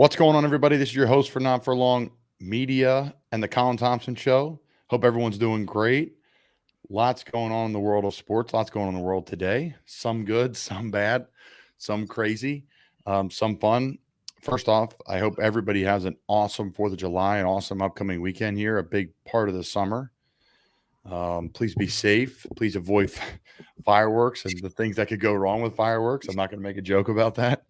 What's going on, everybody? This is your host for Not For Long Media and the Colin Thompson Show. Hope everyone's doing great. Lots going on in the world of sports. Lots going on in the world today. Some good, some bad, some crazy, some fun. First off, I hope everybody has an awesome 4th of July, an awesome upcoming weekend here, a big part of the summer. Please be safe. Please avoid fireworks and the things that could go wrong with fireworks. I'm not going to make a joke about that.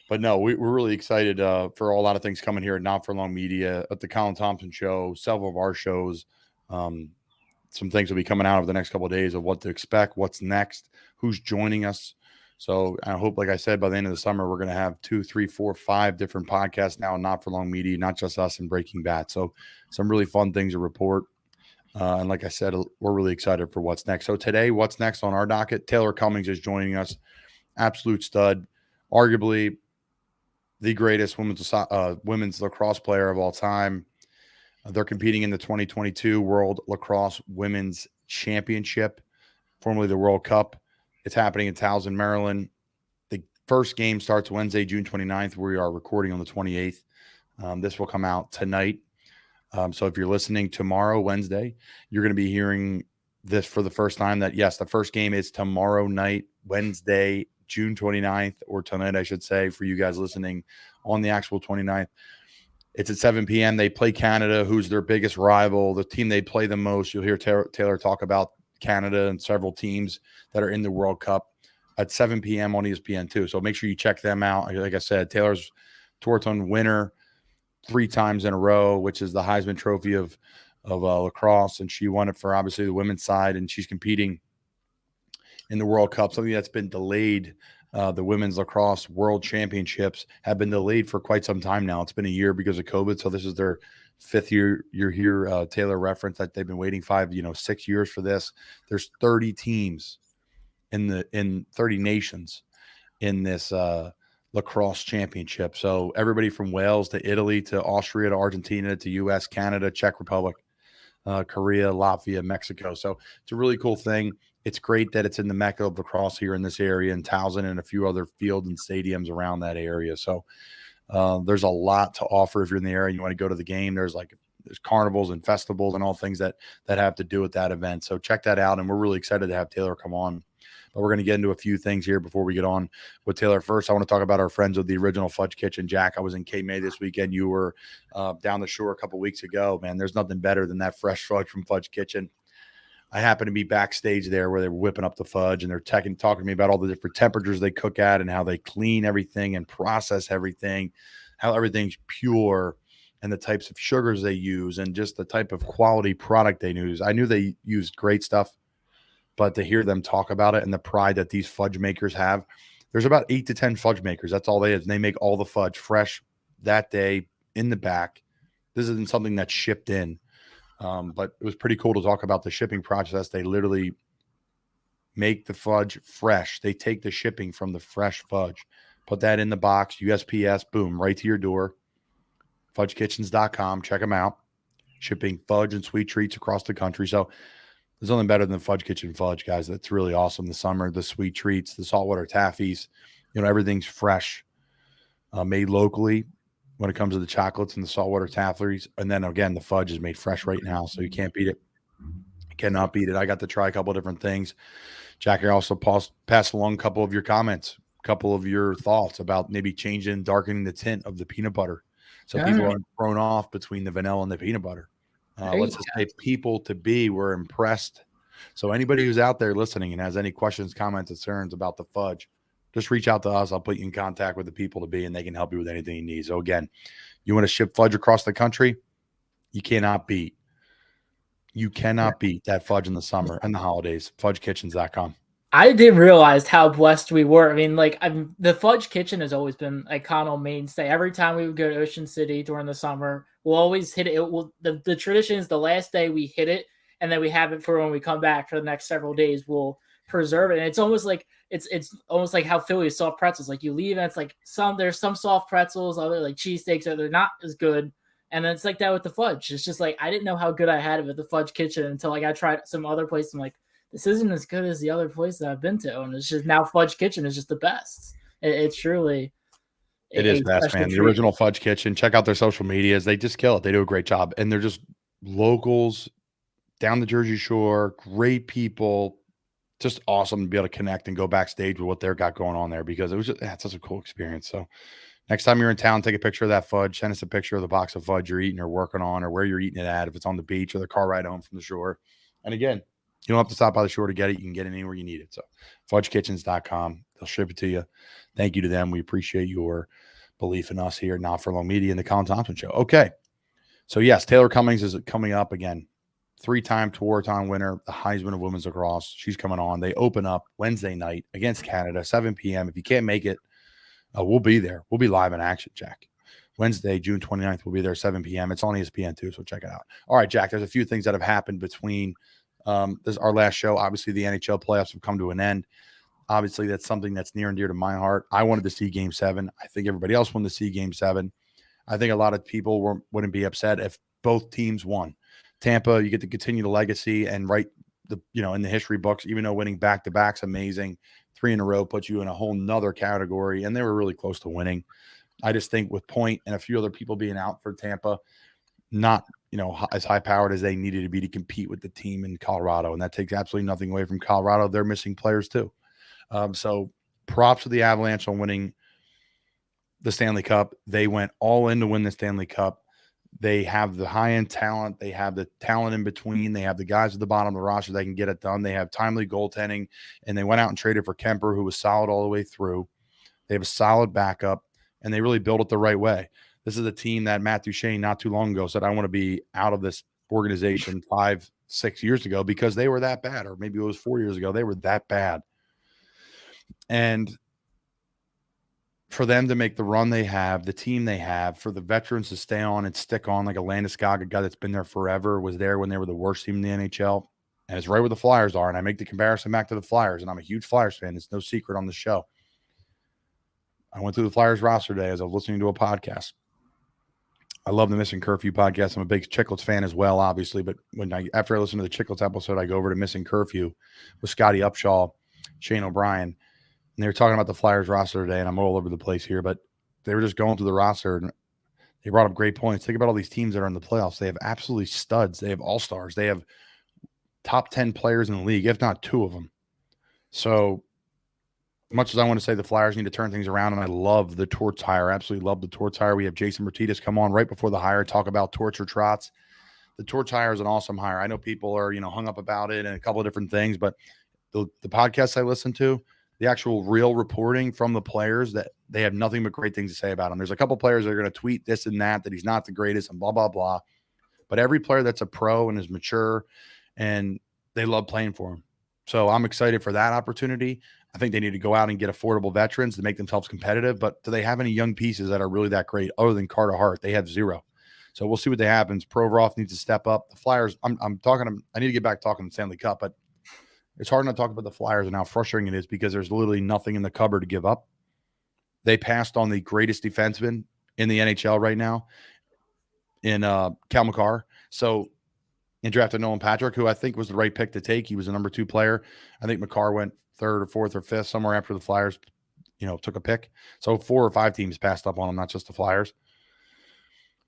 But no, we're really excited for a lot of things coming here at Not For Long Media, at the Colin Thompson Show, several of our shows. Some things will be coming out over the next couple of days of what to expect, what's next, who's joining us. So I hope, like I said, by the end of the summer, we're going to have 2, 3, 4, 5 different podcasts now, Not For Long Media, not just us and Breaking Bad. So some really fun things to report. And like I said, we're really excited for what's next. So today, what's next on our docket? Taylor Cummings is joining us. Absolute stud, arguably the greatest women's lacrosse player of all time. They're competing in the 2022 World Lacrosse Women's Championship, formerly the World Cup. It's happening in Tawaaraton, Maryland. The first game starts Wednesday, June 29th. We are recording on the 28th. This will come out tonight. So if you're listening tomorrow, Wednesday, you're going to be hearing this for the first time that, yes, the first game is tomorrow night, Wednesday, June 29th, or tonight, I should say, for you guys listening on the actual 29th. It's at 7 p.m. They play Canada, who's their biggest rival, the team they play the most. You'll hear Taylor talk about Canada and several teams that are in the World Cup at 7 p.m. on ESPN too. So make sure you check them out. Like I said, Taylor's Tewaaraton winner 3 times in a row, which is the Heisman Trophy of lacrosse, and she won it for obviously the women's side, and she's competing in the World Cup, something that's been delayed. The women's lacrosse world championships have been delayed for quite some time now. It's been a year because of COVID. So this is their 5th year. You're here, Taylor referenced that they've been waiting 6 years for this. There's 30 teams in 30 nations in this lacrosse championship. So everybody from Wales to Italy to Austria to Argentina to US, Canada, Czech Republic, Korea, Latvia, Mexico. So it's a really cool thing. It's great that it's in the Mecca of lacrosse here in this area, in Tawaaraton and a few other fields and stadiums around that area. So there's a lot to offer if you're in the area and you want to go to the game. There's carnivals and festivals and all things that have to do with that event. So check that out. And we're really excited to have Taylor come on. But we're going to get into a few things here before we get on with Taylor. First, I want to talk about our friends of the original Fudge Kitchen. Jack, I was in Cape May this weekend. You were down the shore a couple weeks ago. Man, there's nothing better than that fresh fudge from Fudge Kitchen. I happened to be backstage there where they were whipping up the fudge, and they're talking to me about all the different temperatures they cook at and how they clean everything and process everything, how everything's pure, and the types of sugars they use and just the type of quality product they use. I knew they used great stuff, but to hear them talk about it and the pride that these fudge makers have, there's about 8 to 10 fudge makers. That's all they is. And they make all the fudge fresh that day in the back. This isn't something that's shipped in. But it was pretty cool to talk about the shipping process. They literally make the fudge fresh. They take the shipping from the fresh fudge, put that in the box, USPS, boom, right to your door. FudgeKitchens.com. Check them out. Shipping fudge and sweet treats across the country. So there's nothing better than Fudge Kitchen fudge, guys. That's really awesome. The summer, the sweet treats, the saltwater taffies, everything's fresh, made locally. When it comes to the chocolates and the saltwater tafflies. And then again, the fudge is made fresh right now, so you can't beat it. You cannot beat it. I got to try a couple of different things. Jack, I also passed along a couple of your comments, a couple of your thoughts about maybe changing, darkening the tint of the peanut butter. So people aren't thrown off between the vanilla and the peanut butter. Let's just say people to be were impressed. So anybody who's out there listening and has any questions, comments, concerns about the fudge, just reach out to us. I'll put you in contact with the people to be, and they can help you with anything you need. So again, you want to ship fudge across the country? You cannot beat that fudge in the summer and the holidays. FudgeKitchens.com. I didn't realize how blessed we were. I mean, the Fudge Kitchen has always been a Connell mainstay. Every time we would go to Ocean City during the summer, we'll always hit it. The tradition is the last day we hit it, and then we have it for when we come back for the next several days. We'll preserve it, and it's almost like it's almost like how Philly is soft pretzels. Like you leave, and it's like there's some soft pretzels, other like cheesesteaks, they're not as good. And then it's like that with the fudge. It's just like I didn't know how good I had it at the Fudge Kitchen until I tried some other place. I'm like, this isn't as good as the other place that I've been to. And it's just now Fudge Kitchen is just the best. It truly It is a best, special man. The treat. original Fudge Kitchen. Check out their social medias. They just kill it. They do a great job. And they're just locals down the Jersey Shore, great people. Just awesome to be able to connect and go backstage with what they've got going on there because it was just it's such a cool experience. So next time you're in town, take a picture of that fudge. Send us a picture of the box of fudge you're eating or working on or where you're eating it at, if it's on the beach or the car ride home from the shore. And again, you don't have to stop by the shore to get it. You can get it anywhere you need it. So fudgekitchens.com. They'll ship it to you. Thank you to them. We appreciate your belief in us here at Not For Long Media and the Colin Thompson Show. Okay. So yes, Taylor Cummings is coming up again. 3-time Tewaaraton winner, the Heisman of women's lacrosse. She's coming on. They open up Wednesday night against Canada, 7 p.m. If you can't make it, we'll be there. We'll be live in action, Jack. Wednesday, June 29th, we'll be there 7 p.m. It's on ESPN too, so check it out. All right, Jack, there's a few things that have happened between this our last show. Obviously, the NHL playoffs have come to an end. Obviously, that's something that's near and dear to my heart. I wanted to see Game 7. I think everybody else wanted to see Game 7. I think a lot of people wouldn't be upset if both teams won. Tampa, you get to continue the legacy and write in the history books, even though winning back-to-back's amazing. 3 in a row puts you in a whole nother category, and they were really close to winning. I just think with Point and a few other people being out for Tampa, not as high-powered as they needed to be to compete with the team in Colorado, and that takes absolutely nothing away from Colorado. They're missing players too. So props to the Avalanche on winning the Stanley Cup. They went all in to win the Stanley Cup. They have the high-end talent. They have the talent in between. They have the guys at the bottom of the roster that can get it done. They have timely goaltending, and they went out and traded for Kemper, who was solid all the way through. They have a solid backup, and they really built it the right way. This is a team that Matt Duchene not too long ago said, I want to be out of this organization 5-6 years ago because they were that bad, or maybe it was 4 years ago. They were that bad. And for them to make the run they have, the team they have, for the veterans to stay on and stick on like a Landeskog, a guy that's been there forever, was there when they were the worst team in the NHL, and it's right where the Flyers are. And I make the comparison back to the Flyers, and I'm a huge Flyers fan. It's no secret on the show. I went through the Flyers roster today as I was listening to a podcast. I love the Missing Curfew podcast. I'm a big Chicklets fan as well, obviously. But after I listen to the Chicklets episode, I go over to Missing Curfew with Scotty Upshaw, Shane O'Brien. And they were talking about the Flyers roster today, and I'm all over the place here, but they were just going through the roster, and they brought up great points. Think about all these teams that are in the playoffs. They have absolutely studs. They have all-stars. They have top 10 players in the league, if not 2 of them. So much as I want to say the Flyers need to turn things around, and I love the Torts hire, absolutely love the Torts hire. We have Jason Martinez come on right before the hire, talk about Torts or Trots. The Torts hire is an awesome hire. I know people are, hung up about it and a couple of different things, but the podcasts I listen to, the actual real reporting from the players, that they have nothing but great things to say about him. There's a couple players that are going to tweet this and that he's not the greatest and blah, blah, blah. But every player that's a pro and is mature, and they love playing for him. So I'm excited for that opportunity. I think they need to go out and get affordable veterans to make themselves competitive. But do they have any young pieces that are really that great other than Carter Hart? They have 0. So we'll see what happens. Provorov needs to step up. The Flyers, I need to get back talking to Stanley Cup, but it's hard not to talk about the Flyers and how frustrating it is because there's literally nothing in the cupboard to give up. They passed on the greatest defenseman in the NHL right now in Cal McCarr. So and drafted Nolan Patrick, who I think was the right pick to take. He was a number 2 player. I think McCarr went 3rd or 4th or 5th, somewhere after the Flyers, took a pick. So 4 or 5 teams passed up on him, not just the Flyers.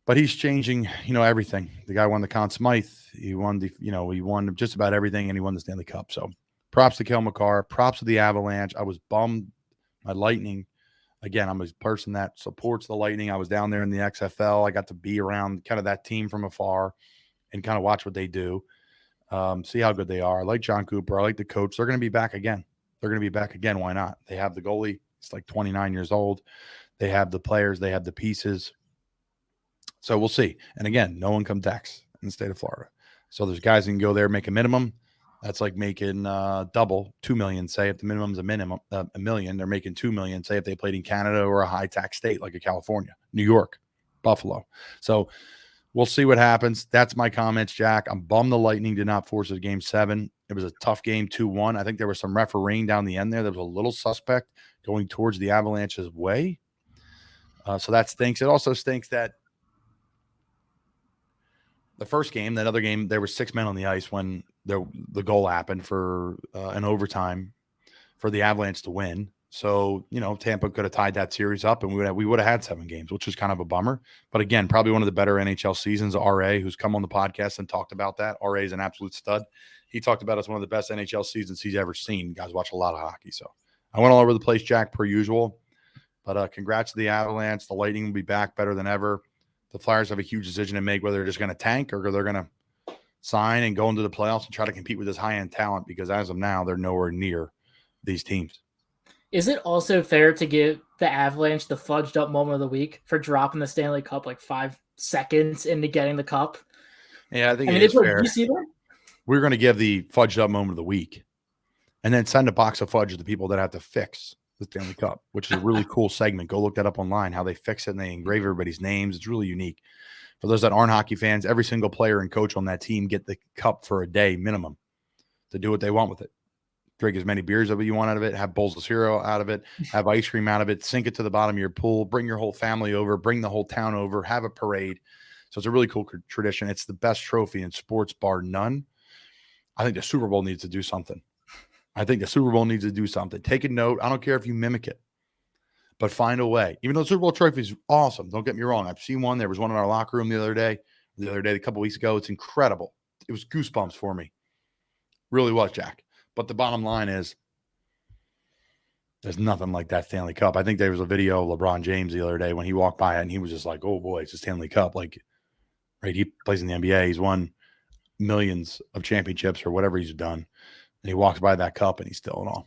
But he's changing, everything. The guy won the Conn Smythe. He won he won just about everything, and he won the Stanley Cup. So props to Kel McCarr. Props to the Avalanche. I was bummed by Lightning. Again, I'm a person that supports the Lightning. I was down there in the XFL. I got to be around kind of that team from afar and kind of watch what they do, see how good they are. I like John Cooper. I like the coach. They're going to be back again. Why not? They have the goalie. It's like 29 years old. They have the players. They have the pieces. So we'll see. And again, no income tax in the state of Florida. So there's guys who can go there, make a minimum. That's like making double, 2 million. Say if the minimum's a million, they're making 2 million. Say if they played in Canada or a high tax state like a California, New York, Buffalo. So we'll see what happens. That's my comments, Jack. I'm bummed the Lightning did not force it Game 7. It was a tough game, 2-1. I think there was some refereeing down the end there. There was a little suspect going towards the Avalanche's way. So that stinks. It also stinks that the first game, that other game, there were 6 men on the ice when the goal happened for an overtime for the Avalanche to win. So, Tampa could have tied that series up and we would have had 7 games, which is kind of a bummer. But again, probably one of the better NHL seasons. RA, who's come on the podcast and talked about that. RA is an absolute stud. He talked about it's one of the best NHL seasons he's ever seen. You guys watch a lot of hockey. So I went all over the place, Jack, per usual. But congrats to the Avalanche. The Lightning will be back better than ever. The Flyers have a huge decision to make, whether they're just going to tank or they're going to sign and go into the playoffs and try to compete with this high-end talent, because as of now, they're nowhere near these teams. Is it also fair to give the Avalanche the fudged up moment of the week for dropping the Stanley Cup like 5 seconds into getting the cup? Yeah, I think it is fair. You see that? We're going to give the fudged up moment of the week and then send a box of fudge to the people that have to fix the Stanley Cup, which is a really cool segment. Go look that up online, how they fix it and they engrave everybody's names. It's really unique. For those that aren't hockey fans, every single player and coach on that team get the cup for a day minimum to do what they want with it. Drink as many beers as you want out of it, have bowls of cereal out of it, have ice cream out of it, sink it to the bottom of your pool, bring your whole family over, bring the whole town over, have a parade. So it's a really cool tradition. It's the best trophy in sports, bar none. I think the Super Bowl needs to do something. Take a note. I don't care if you mimic it, but find a way. Even though the Super Bowl trophy is awesome, don't get me wrong. I've seen one. There was one in our locker room the other day, a couple weeks ago. It's incredible. It was goosebumps for me. Really was, Jack. But the bottom line is there's nothing like that Stanley Cup. I think there was a video of LeBron James the other day when he walked by it, and he was just like, oh, boy, it's a Stanley Cup. Like, right, he plays in the NBA. He's won millions of championships or whatever he's done. And he walks by that cup, and he's still in awe.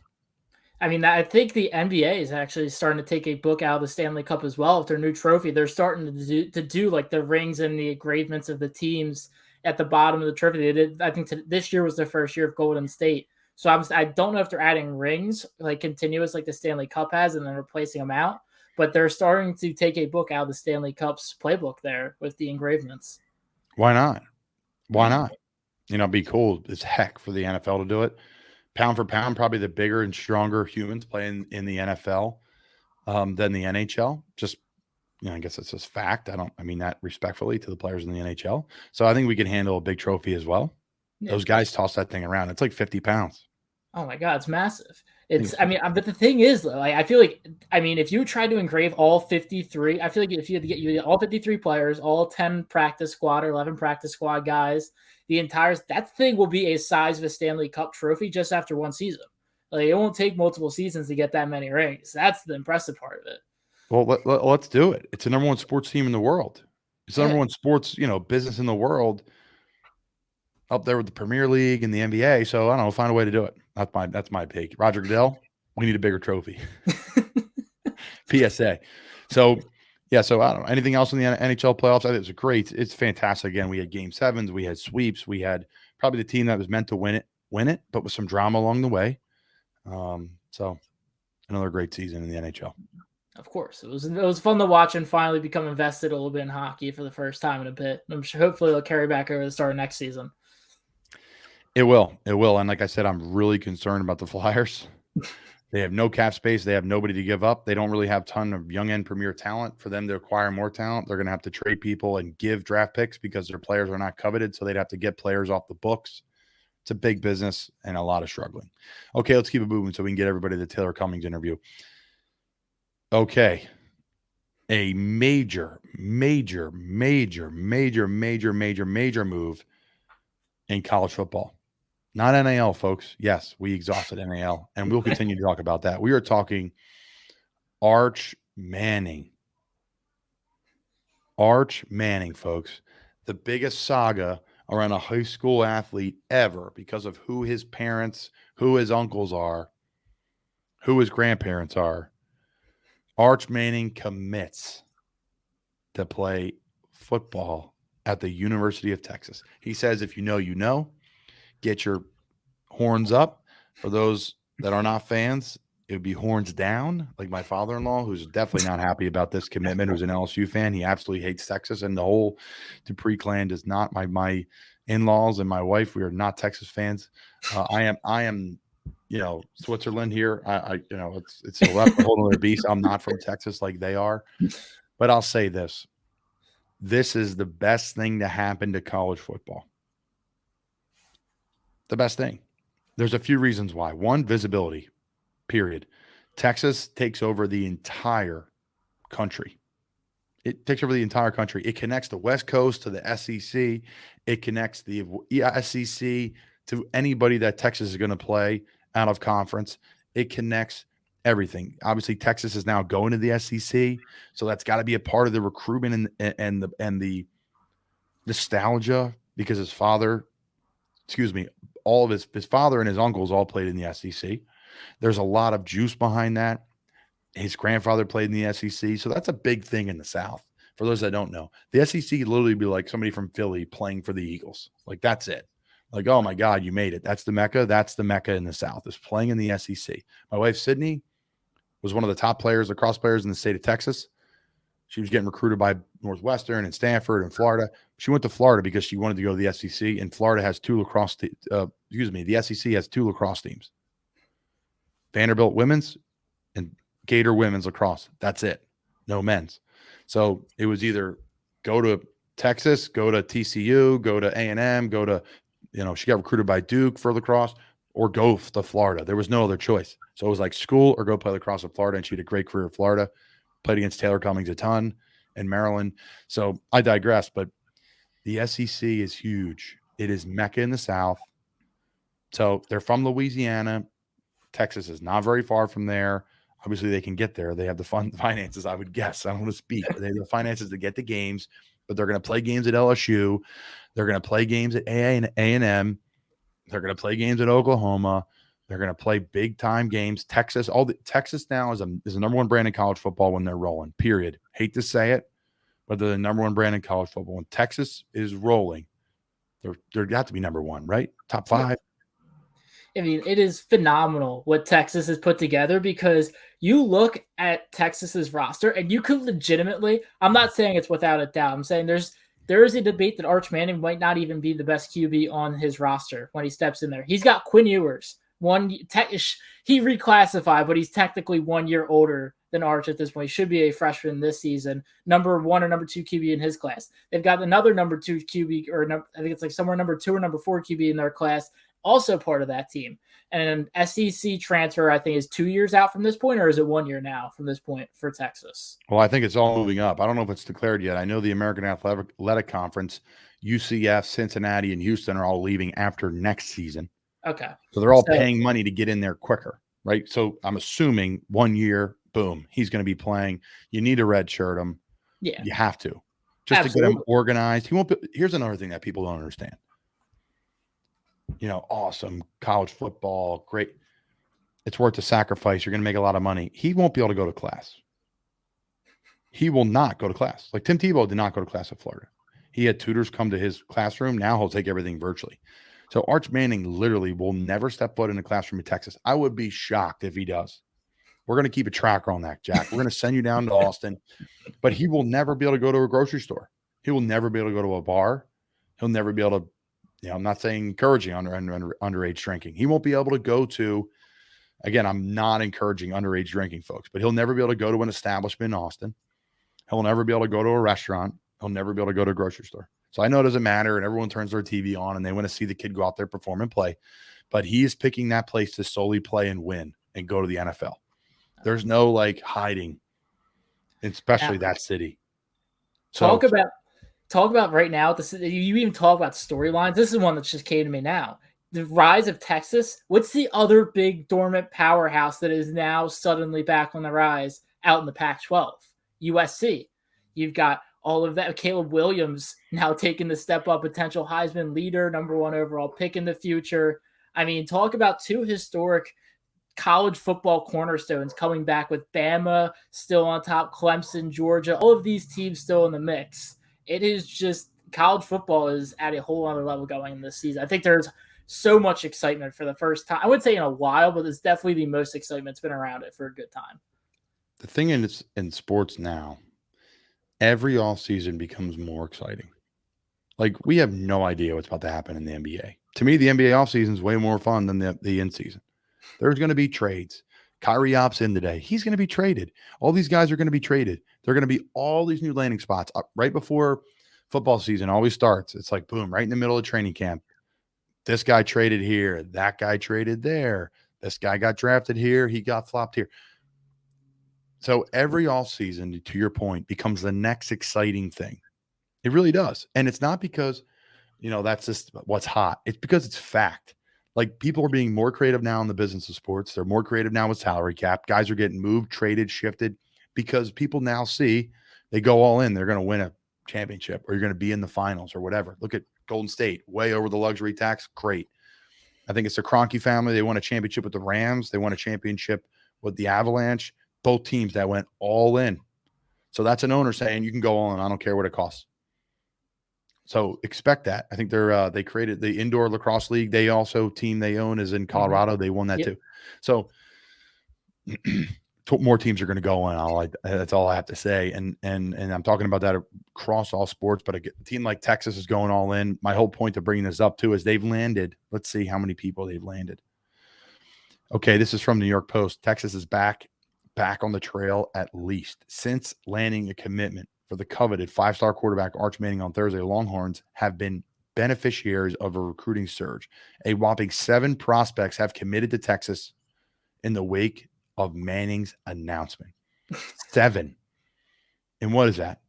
I mean, I think the NBA is actually starting to take a book out of the Stanley Cup as well with their new trophy. They're starting to do like the rings and the engravements of the teams at the bottom of the trophy. They did. I think this year was their first year of Golden State. So I don't know if they're adding rings like continuous like the Stanley Cup has and then replacing them out, but they're starting to take a book out of the Stanley Cup's playbook there with the engravements. Why not? It'd be cool as heck for the NFL to do it. Pound for pound, probably the bigger and stronger humans playing in the NFL than the NHL. Just, I guess it's just fact. I mean that respectfully to the players in the NHL. So I think we can handle a big trophy as well. Yeah. Those guys toss that thing around. It's like 50 pounds. Oh my God, it's massive. But the thing is, though, I feel like, if you tried to engrave all 53, I feel like if you had to get all 53 players, all 10 practice squad or 11 practice squad guys, that thing will be a size of a Stanley Cup trophy just after one season. Like, it won't take multiple seasons to get that many rings. That's the impressive part of it. Well, let's do it. It's the number one sports team in the world. It's the number one sports, business in the world, up there with the Premier League and the NBA. So I don't know, find a way to do it. That's my pick. Roger Goodell, we need a bigger trophy. PSA. So I don't know. Anything else in the NHL playoffs? I think it's fantastic. Again, we had game 7s, we had sweeps, we had probably the team that was meant to win it, but with some drama along the way. So another great season in the NHL. Of course, it was fun to watch and finally become invested a little bit in hockey for the first time in a bit. I'm sure hopefully it'll carry back over the start of next season. It will. And like I said, I'm really concerned about the Flyers. They have no cap space. They have nobody to give up. They don't really have a ton of young end premier talent. For them to acquire more talent, they're going to have to trade people and give draft picks because their players are not coveted. So they'd have to get players off the books. It's a big business and a lot of struggling. Okay, let's keep it moving so we can get everybody the Taylor Cummings interview. Okay. A major move in college football. Not NAL, folks. Yes, we exhausted NAL, and we'll continue to talk about that. We are talking Arch Manning. Arch Manning, folks. The biggest saga around a high school athlete ever because of who his parents, who his uncles are, who his grandparents are. Arch Manning commits to play football at the University of Texas. He says, if you know, you know. Get your horns up. For those that are not fans, it would be horns down, like my father-in-law, who's definitely not happy about this commitment, who's an LSU fan. He absolutely hates Texas, and the whole Dupree clan does not. My in-laws and my wife, we are not Texas fans. I am, Switzerland here. It's a whole other beast. I'm not from Texas like they are, but I'll say this: this is the best thing to happen to college football. The best thing. There's a few reasons why. One, visibility, period. Texas takes over the entire country. It takes over the entire country. It connects the West Coast to the SEC. It connects the SEC to anybody that Texas is going to play out of conference. It connects everything. Obviously, Texas is now going to the SEC, so that's got to be a part of the recruitment and the nostalgia, because his father, all of his father and his uncles all played in the SEC. There's a lot of juice behind that. His grandfather played in the SEC, so that's a big thing in the South. For those that don't know, the SEC literally be like somebody from Philly playing for the Eagles. Like, that's it. Like, oh my God, you made it. That's the Mecca. That's the Mecca in the South, is playing in the SEC. My wife, Sydney, was one of the top players, lacrosse players in the state of Texas. She was getting recruited by Northwestern and Stanford and Florida. She went to Florida because she wanted to go to the SEC, and Florida has two lacrosse the SEC has two lacrosse teams. Vanderbilt women's and Gator women's lacrosse. That's it. No men's. So it was either go to Texas, go to TCU, go to A&M, go to, she got recruited by Duke for lacrosse, or go to Florida. There was no other choice. So it was like school or go play lacrosse in Florida, and she had a great career in Florida. Played against Taylor Cummings a ton in Maryland. So I digress, but the SEC is huge. It is Mecca in the South. So they're from Louisiana. Texas is not very far from there. Obviously, they can get there. They have the finances, I would guess. I don't want to speak, but they have the finances to get the games. But they're going to play games at LSU. They're going to play games at A&M. They're going to play games at Oklahoma. They're going to play big-time games. Texas now is the number one brand in college football when they're rolling, period. Hate to say it, but they're the number one brand in college football. When Texas is rolling, they're got to be number one, right? Top five. I mean, it is phenomenal what Texas has put together, because you look at Texas's roster and you could legitimately, I'm not saying it's without a doubt, I'm saying there is a debate that Arch Manning might not even be the best QB on his roster when he steps in there. He's got Quinn Ewers. He reclassified, but he's technically 1 year older than Arch at this point. He should be a freshman this season, number 1 or number 2 QB in his class. They've got another number 2 QB, I think it's like somewhere number 2 or number 4 QB in their class, also part of that team. And an SEC transfer, I think, is 2 years out from this point, or is it 1 year now from this point for Texas? Well, I think it's all moving up. I don't know if it's declared yet. I know the American Athletic Conference, UCF, Cincinnati, and Houston are all leaving after next season. Okay. So they're all paying money to get in there quicker, right? So I'm assuming 1 year, boom, he's going to be playing. You need to redshirt him. Yeah. You have to. Just to get him organized. He won't be. Here's another thing that people don't understand. Awesome college football, great. It's worth the sacrifice. You're going to make a lot of money. He won't be able to go to class. He will not go to class. Like Tim Tebow did not go to class at Florida. He had tutors come to his classroom. Now he'll take everything virtually. So Arch Manning literally will never step foot in a classroom in Texas. I would be shocked if he does. We're going to keep a tracker on that, Jack. We're going to send you down to Austin. But he will never be able to go to a grocery store. He will never be able to go to a bar. He'll never be able to, I'm not saying encouraging underage drinking. He won't be able to go to, again, I'm not encouraging underage drinking, folks, but he'll never be able to go to an establishment in Austin. He'll never be able to go to a restaurant. He'll never be able to go to a grocery store. So I know it doesn't matter, and everyone turns their TV on and they want to see the kid go out there, perform, and play. But he is picking that place to solely play and win and go to the NFL. There's no hiding, especially that city. So, talk about right now. You even talk about storylines. This is one that just came to me now. The rise of Texas. What's the other big dormant powerhouse that is now suddenly back on the rise out in the Pac-12? USC. You've got all of that. Caleb Williams now taking the step up, potential Heisman leader, number 1 overall pick in the future. I mean, talk about 2 historic college football cornerstones coming back, with Bama still on top, Clemson, Georgia, all of these teams still in the mix. It is just, college football is at a whole other level going in this season. I think there's so much excitement for the first time. I would say in a while, but it's definitely the most excitement's been around it for a good time. The thing in sports now, every offseason becomes more exciting. We have no idea what's about to happen in the NBA. To me, the NBA offseason is way more fun than the in-season. There's going to be trades. Kyrie opts in today. He's going to be traded. All these guys are going to be traded. There are going to be all these new landing spots right before football season always starts. It's like, boom, right in the middle of training camp. This guy traded here. That guy traded there. This guy got drafted here. He got flopped here. So every offseason, to your point, becomes the next exciting thing. It really does. And it's not because, that's just what's hot. It's because it's fact. Like, people are being more creative now in the business of sports. They're more creative now with salary cap. Guys are getting moved, traded, shifted because people now see they go all in. They're going to win a championship, or you're going to be in the finals or whatever. Look at Golden State, way over the luxury tax. Great. I think it's the Kroenke family. They won a championship with the Rams. They won a championship with the Avalanche. Both teams that went all in. So that's an owner saying you can go all in. I don't care what it costs. So expect that. I think they created the indoor lacrosse league. They also team they own is in Colorado. They won that too. So more teams are going to go in. That's all I have to say. And I'm talking about that across all sports. But a team like Texas is going all in. My whole point of bringing this up too is they've landed. Let's see how many people they've landed. Okay, this is from New York Post. Texas is back on the trail at least since landing a commitment for the coveted 5-star quarterback Arch Manning on Thursday. Longhorns have been beneficiaries of a recruiting surge. A whopping 7 prospects have committed to Texas in the wake of Manning's announcement. 7. And what is that?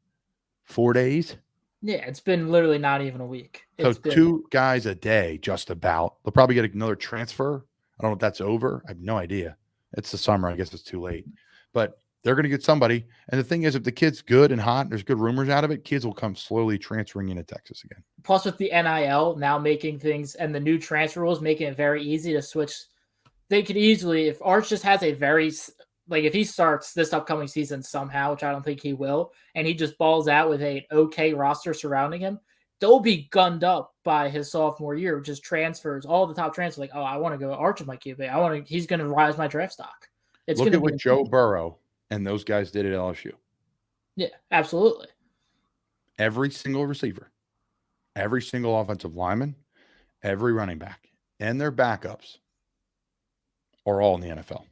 4 days? Yeah, it's been literally not even a week. So 2 guys a day, just about. They'll probably get another transfer. I don't know if that's over. I have no idea. It's the summer. I guess it's too late. But they're going to get somebody. And the thing is, if the kid's good and hot, and there's good rumors out of it, kids will come slowly transferring into Texas again. Plus, with the NIL now making things and the new transfer rules making it very easy to switch, they could easily, if Arch just has a very, like if he starts this upcoming season somehow, which I don't think he will, and he just balls out with an okay roster surrounding him, they'll be gunned up by his sophomore year, just transfers, all the top transfers, like, oh, I want to go Arch with my QB. He's going to rise my draft stock. Look at what Joe Burrow and those guys did at LSU. Yeah, absolutely. Every single receiver, every single offensive lineman, every running back, and their backups are all in the NFL.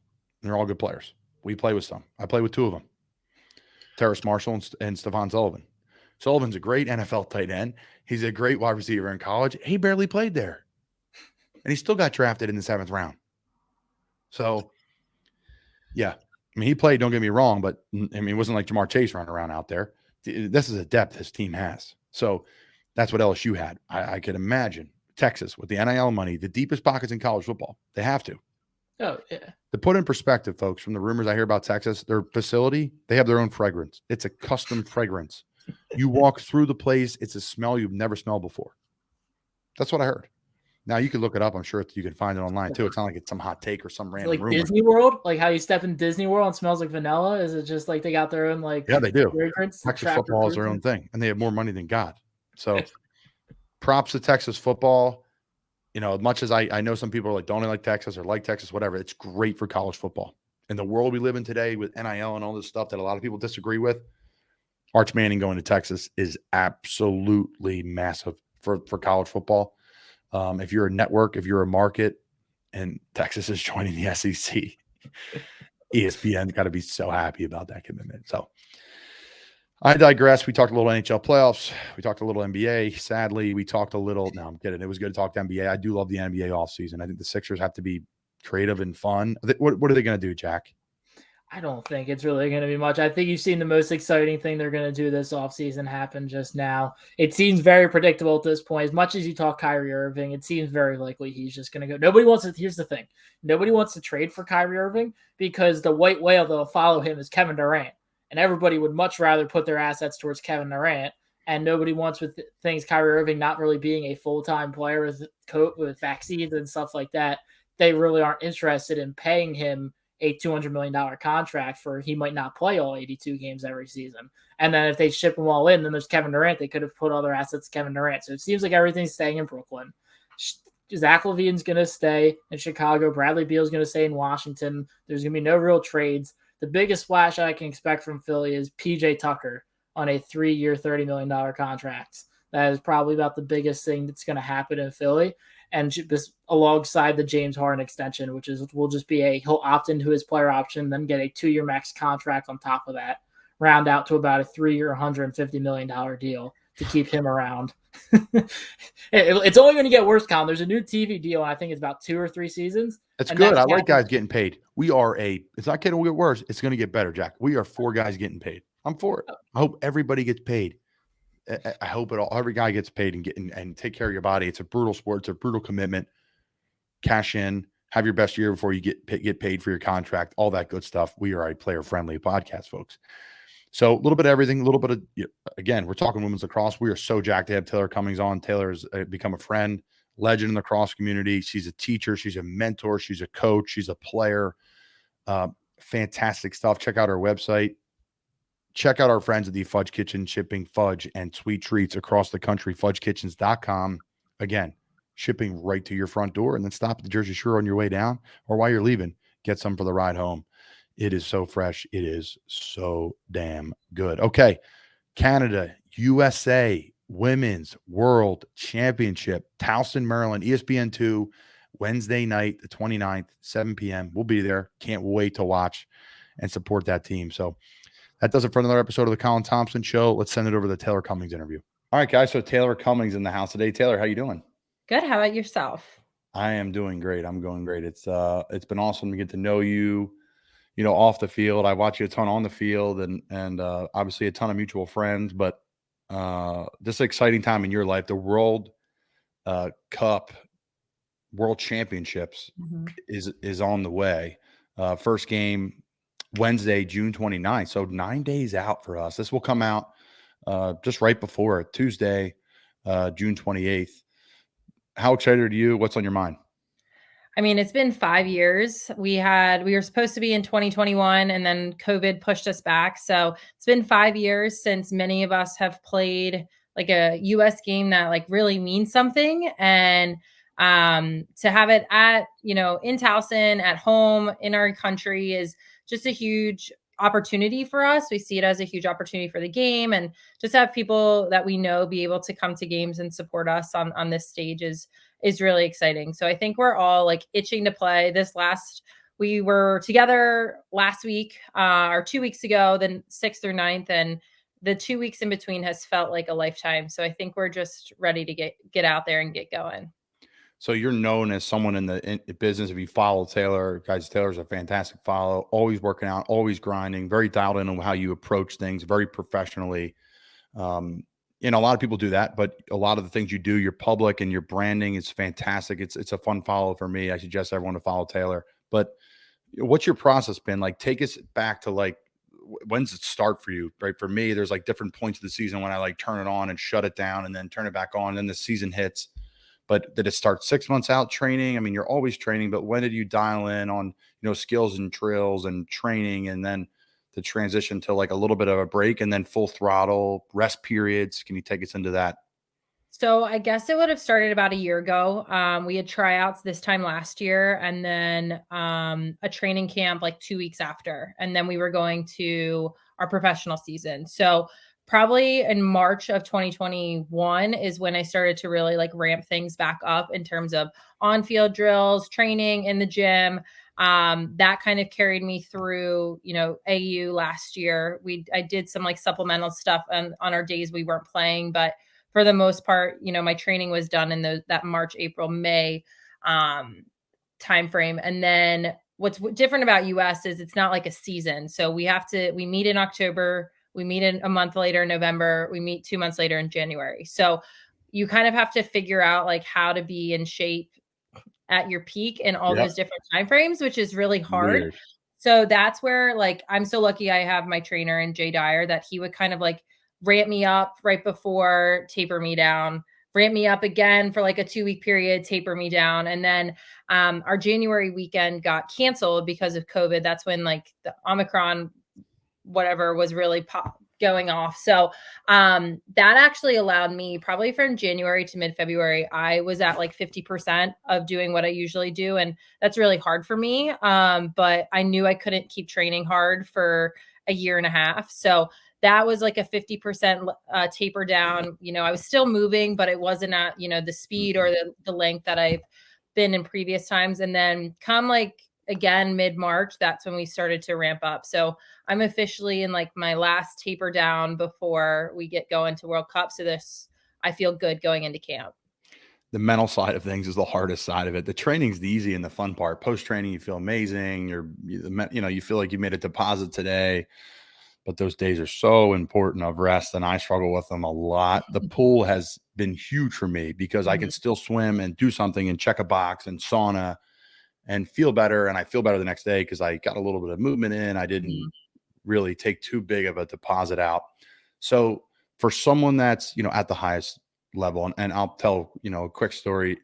They're all good players. We play with some. I play with 2 of them, Terrace Marshall and Stephon Sullivan. Sullivan's a great NFL tight end. He's a great wide receiver in college. He barely played there. And he still got drafted in the 7th round. So, yeah. I mean, he played, don't get me wrong, but I mean, it wasn't like Jamar Chase running around out there. This is a depth his team has. So that's what LSU had. I could imagine Texas with the NIL money, the deepest pockets in college football. They have to. Oh, yeah. To put in perspective, folks, from the rumors I hear about Texas, their facility, they have their own fragrance. It's a custom fragrance. You walk through the place, it's a smell you've never smelled before. That's what I heard. Now, you can look it up. I'm sure you can find it online, too. It's not like it's some hot take or some random like rumor. Disney World? Like how you step in Disney World and smells like vanilla? Is it just like they got their own, like... Yeah, they do. Fragrance? Texas football is their own thing, and they have more money than God. So, props to Texas football. As much as I know some people are like, don't like Texas or like Texas, whatever, it's great for college football. In the world we live in today with NIL and all this stuff that a lot of people disagree with, Arch Manning going to Texas is absolutely massive for college football. If you're a network, if you're a market, and Texas is joining the SEC, ESPN got to be so happy about that commitment. So I digress. We talked a little NHL playoffs. We talked a little NBA. Sadly, we talked a little. No, I'm kidding. It was good to talk to NBA. I do love the NBA offseason. I think the Sixers have to be creative and fun. What are they going to do, Jack? I don't think it's really going to be much. I think you've seen the most exciting thing they're going to do this offseason happen just now. It seems very predictable at this point. As much as you talk Kyrie Irving, it seems very likely he's just going to go. Nobody wants to. Here's the thing. Nobody wants to trade for Kyrie Irving because the white whale that'll follow him is Kevin Durant. And everybody would much rather put their assets towards Kevin Durant. And nobody wants with things Kyrie Irving not really being a full-time player with vaccines and stuff like that. They really aren't interested in paying him a $200 million contract for he might not play all 82 games every season. And then if they ship him all in, then there's Kevin Durant. They could have put other assets Kevin Durant. So it seems like everything's staying in Brooklyn. Zach LaVine's going to stay in Chicago. Bradley Beal's going to stay in Washington. There's going to be no real trades. The biggest splash I can expect from Philly is PJ Tucker on a 3-year, $30 million contract. That is probably about the biggest thing that's going to happen in Philly. And just alongside the James Harden extension, which will just be he'll opt into his player option, then get a 2-year max contract on top of that, round out to about a 3-year, $150 million deal. to keep him around. It's only going to get worse, Colin. There's a new TV deal, and I think it's about 2 or 3 seasons. It's And good. that I like cap, guys getting paid. It's not going to get worse. It's going to get better, Jack. We are 4 guys getting paid. I'm for it. I hope everybody gets paid. I hope every guy gets paid and take care of your body. It's a brutal sport. It's a brutal commitment. Cash in, have your best year before you get paid for your contract, all that good stuff. We are a player-friendly podcast, folks. So a little bit of everything, a little bit of, again, we're talking women's lacrosse. We are so jacked to have Taylor Cummings on. Taylor has become a friend, legend in the lacrosse community. She's a teacher. She's a mentor. She's a coach. She's a player. Fantastic stuff. Check out our website. Check out our friends at the Fudge Kitchen, shipping fudge and sweet treats across the country, fudgekitchens.com. Again, shipping right to your front door, and then stop at the Jersey Shore on your way down, or while you're leaving, get some for the ride home. It is so fresh. It is so damn good. Okay. Canada, USA, Women's World Championship, Towson, Maryland, ESPN 2, Wednesday night, the 29th, 7 p.m. We'll be there. Can't wait to watch and support that team. So that does it for another episode of the Colin Thompson Show. Let's send it over to the Taylor Cummings interview. All right, guys. So Taylor Cummings in the house today. Taylor, how you doing? Good. How about yourself? I am doing great. I'm going great. It's been awesome to get to know you, off the field. I watch you a ton on the field, and obviously a ton of mutual friends. But this exciting time in your life, the World Cup, World Championships is on the way. First game Wednesday, June 29th. So 9 days out for us. This will come out just right before Tuesday, June 28th. How excited are you? What's on your mind? I mean, it's been 5 years. We were supposed to be in 2021, and then COVID pushed us back. So it's been 5 years since many of us have played like a US game that like really means something. And to have it at, in Towson, at home, in our country is just a huge opportunity for us. We see it as a huge opportunity for the game, and just have people that we know be able to come to games and support us on this stage is really exciting. So I think we're all like itching to play. We were together last week, or 2 weeks ago, then 6th through 9th, and the 2 weeks in between has felt like a lifetime. So I think we're just ready to get out there and get going. So you're known as someone in the business. If you follow Taylor, guys, Taylor's a fantastic follow, always working out, always grinding, very dialed in on how you approach things, very professionally. A lot of people do that, but a lot of the things you do, your public and your branding is fantastic. It's a fun follow for me. I suggest everyone to follow Taylor. But what's your process been like? Take us back to like, when's it start for you? Right. For me, there's like different points of the season when I like turn it on and shut it down and then turn it back on. And then the season hits. But did it start 6 months out training? I mean, you're always training, but when did you dial in on, skills and drills and training, and then the transition to like a little bit of a break and then full throttle rest periods? Can you take us into that? So I guess it would have started about a year ago. We had tryouts this time last year, and then a training camp like 2 weeks after. And then we were going to our professional season. So probably in March of 2021 is when I started to really like ramp things back up in terms of on-field drills, training in the gym. That kind of carried me through, AU last year. I did some like supplemental stuff on our days we weren't playing, but for the most part, my training was done in that March, April, May timeframe. And then what's different about US is it's not like a season. So we meet in October. We meet in a month later in November. We meet 2 months later in January. So you kind of have to figure out like how to be in shape at your peak in all those different timeframes, which is really hard. Weird. So that's where like, I'm so lucky I have my trainer in Jay Dyer that he would kind of like ramp me up right before, taper me down, ramp me up again for like a 2-week period, taper me down. And then our January weekend got canceled because of COVID. That's when like the Omicron whatever was really going off. So that actually allowed me probably from January to mid-February, I was at like 50% of doing what I usually do. And that's really hard for me. But I knew I couldn't keep training hard for a year and a half. So that was like a 50% taper down. I was still moving, but it wasn't at, the speed or the length that I've been in previous times. And then come like again, mid-March, that's when we started to ramp up. So I'm officially in like my last taper down before we get going to World Cup. So I feel good going into camp. The mental side of things is the hardest side of it. The training's the easy and the fun part. Post-training, you feel amazing. You feel like you made a deposit today, but those days are so important of rest, and I struggle with them a lot. The pool has been huge for me because I can still swim and do something and check a box and sauna and feel better. And I feel better the next day because I got a little bit of movement in. I didn't really take too big of a deposit out. So for someone that's, at the highest level, and I'll tell, a quick story.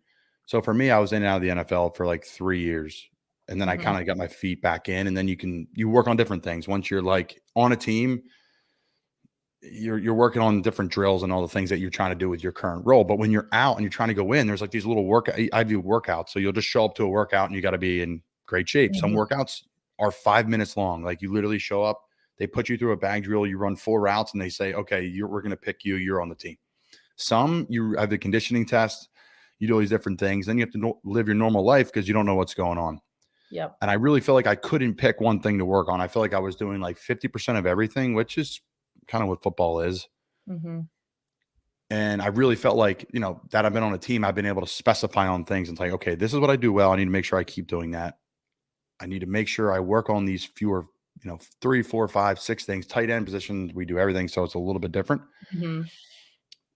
So for me, I was in and out of the NFL for like 3 years. And then I kind of got my feet back in, and then you work on different things. Once you're like on a team, you're working on different drills and all the things that you're trying to do with your current role. But when you're out and you're trying to go in, there's like these little I do workouts. So you'll just show up to a workout and you got to be in great shape. Some workouts are 5 minutes long. Like you literally show up, they put you through a bag drill, you run 4 routes, and they say, okay, we're going to pick you. You're on the team. Some you have the conditioning test, you do all these different things. Then you have to live your normal life because you don't know what's going on. Yep. And I really feel like I couldn't pick one thing to work on. I feel like I was doing like 50% of everything, which is kind of what football is. And I really felt like, that I've been on a team, I've been able to specify on things and say, okay, this is what I do well. I need to make sure I keep doing that. I need to make sure I work on these fewer, 3, 4, 5, 6 things, tight end positions. We do everything. So it's a little bit different.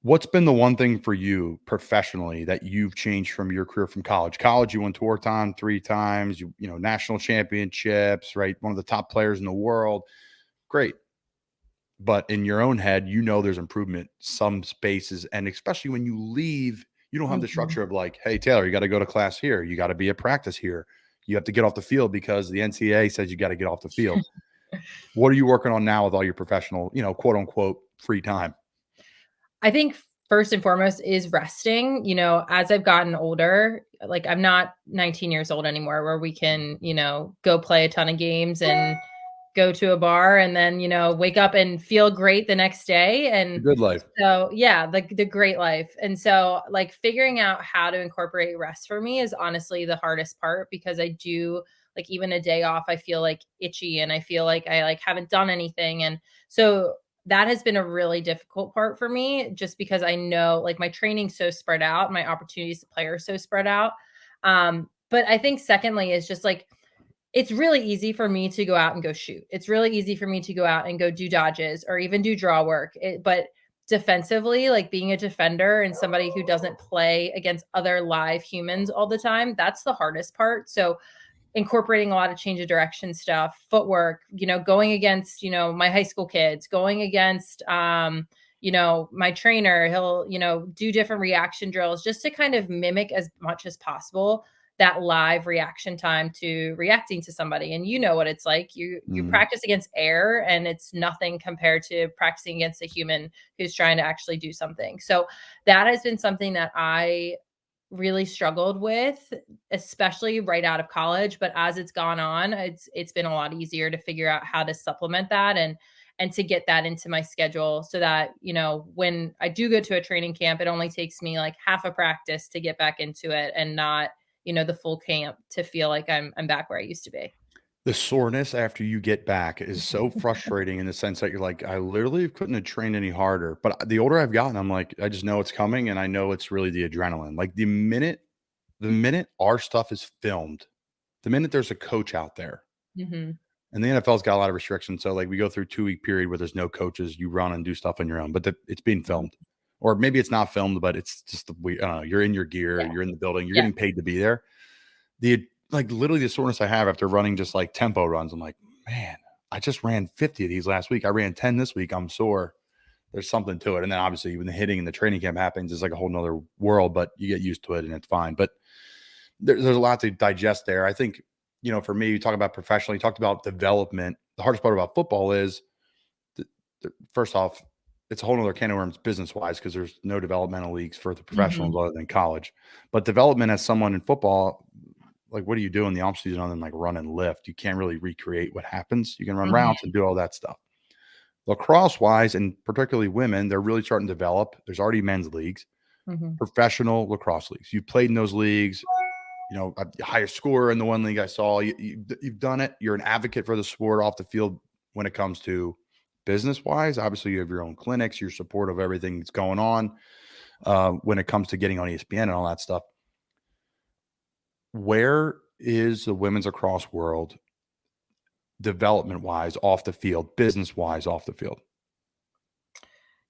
What's been the one thing for you professionally that you've changed from your career from college? College, you won Tewaaraton 3 times, national championships, right? One of the top players in the world. Great. But in your own head, there's improvement, some spaces. And especially when you leave, you don't have the structure of like, hey, Taylor, you got to go to class here. You got to be at practice here. You have to get off the field because the NCAA says you got to get off the field. What are you working on now with all your professional, quote unquote, free time? I think first and foremost is resting. As I've gotten older, like I'm not 19 years old anymore where we can, go play a ton of games and go to a bar and then, wake up and feel great the next day. And the good life. So yeah, the great life. And so like figuring out how to incorporate rest for me is honestly the hardest part because I do like even a day off, I feel like itchy and I feel like I like haven't done anything. And so that has been a really difficult part for me just because I know like my training's so spread out, my opportunities to play are so spread out. But I think secondly is just like, it's really easy for me to go out and go shoot. It's really easy for me to go out and go do dodges or even do draw work. But defensively, like being a defender and somebody who doesn't play against other live humans all the time, that's the hardest part. So incorporating a lot of change of direction stuff, footwork, going against, my high school kids, going against, my trainer, he'll, do different reaction drills just to kind of mimic as much as possible that live reaction time to reacting to somebody. And you know what it's like. You practice against air and it's nothing compared to practicing against a human who's trying to actually do something. So that has been something that I really struggled with, especially right out of college. But as it's gone on, it's been a lot easier to figure out how to supplement that and to get that into my schedule so that, when I do go to a training camp, it only takes me like half a practice to get back into it and not, the full camp to feel like I'm back where I used to be. The soreness after you get back is so frustrating in the sense that you're like, I literally couldn't have trained any harder. But the older I've gotten, I'm like, I just know it's coming. And I know it's really the adrenaline. Like the minute our stuff is filmed, the minute there's a coach out there, and the NFL's got a lot of restrictions. So like we go through a 2-week period where there's no coaches, you run and do stuff on your own, but it's being filmed. Or maybe it's not filmed, but it's just you're in your gear, you're in the building, you're getting paid to be there. Like literally the soreness I have after running just like tempo runs, I'm like, man, I just ran 50 of these last week. I ran 10 this week. I'm sore. There's something to it. And then obviously when the hitting and the training camp happens, it's like a whole nother world, but you get used to it and it's fine. But there's a lot to digest there. I think, for me, you talk about professionally, you talked about development. The hardest part about football is first off, it's a whole nother can of worms business wise, because there's no developmental leagues for the professionals other than college. But development as someone in football, like what do you do in the off season other than like run and lift? You can't really recreate what happens. You can run routes and do all that stuff. Lacrosse wise, and particularly women, they're really starting to develop. There's already men's leagues, professional lacrosse leagues. You've played in those leagues. a higher score in the one league I saw. You've done it. You're an advocate for the sport off the field when it comes to business wise. Obviously, you have your own clinics. You're supportive of everything that's going on when it comes to getting on ESPN and all that stuff. Where is the women's lacrosse world development wise off the field, business wise off the field?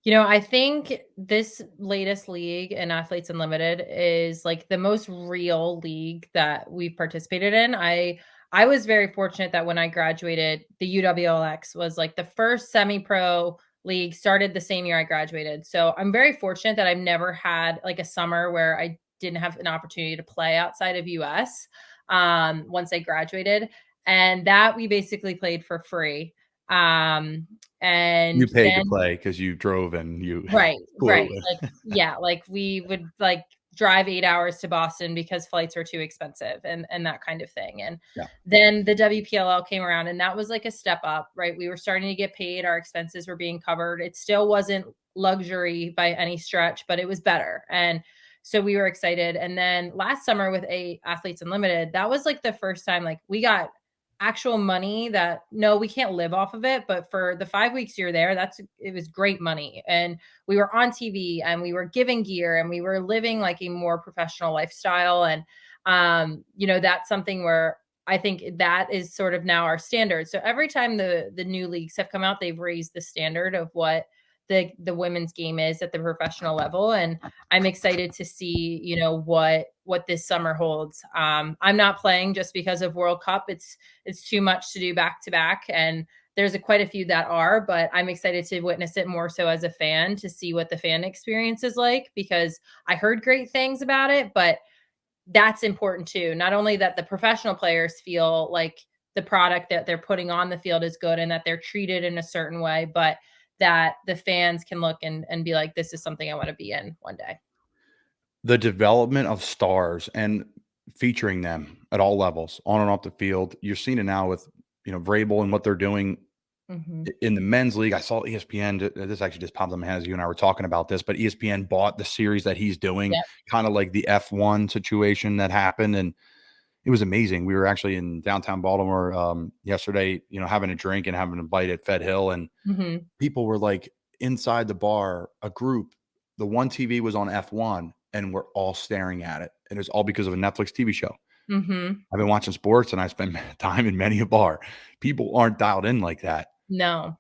I think this latest league in Athletes Unlimited is like the most real league that we've participated in. I was very fortunate that when I graduated, the UWLX was like the first semi-pro league, started the same year I graduated. So I'm very fortunate that I've never had like a summer where I didn't have an opportunity to play outside of US once I graduated. And that we basically played for free. And you paid then to play because you drove and you right. flew. Like we would like drive 8 hours to Boston because flights were too expensive and that kind of thing. And then the WPLL came around and that was like a step up, right? We were starting to get paid. Our expenses were being covered. It still wasn't luxury by any stretch, but it was better. And so we were excited. And then last summer with Athletes Unlimited, that was like the first time like we got actual money that we can't live off of it, but for the 5 weeks you're there, it was great money. And we were on TV and we were giving gear and we were living like a more professional lifestyle. And that's something where I think that is sort of now our standard. So every time the new leagues have come out, they've raised the standard of what the women's game is at the professional level. And I'm excited to see, what this summer holds. I'm not playing just because of World Cup. It's too much to do back to back. And there's quite a few that are, but I'm excited to witness it more so as a fan to see what the fan experience is like, because I heard great things about it, but that's important too. Not only that the professional players feel like the product that they're putting on the field is good and that they're treated in a certain way, but that the fans can look and be like, this is something I want to be in one day. The development of stars and featuring them at all levels, on and off the field. You're seeing it now with, Vrabel and what they're doing in the men's league. I saw ESPN. This actually just popped in my head as you and I were talking about this, but ESPN bought the series that he's doing, kind of like the F1 situation that happened. And it was amazing. We were actually in downtown Baltimore yesterday, having a drink and having a bite at Fed Hill. And people were like inside the bar, a group, the one TV was on F1 and we're all staring at it. And it's all because of a Netflix TV show. I've been watching sports and I spend time in many a bar. People aren't dialed in like that. No.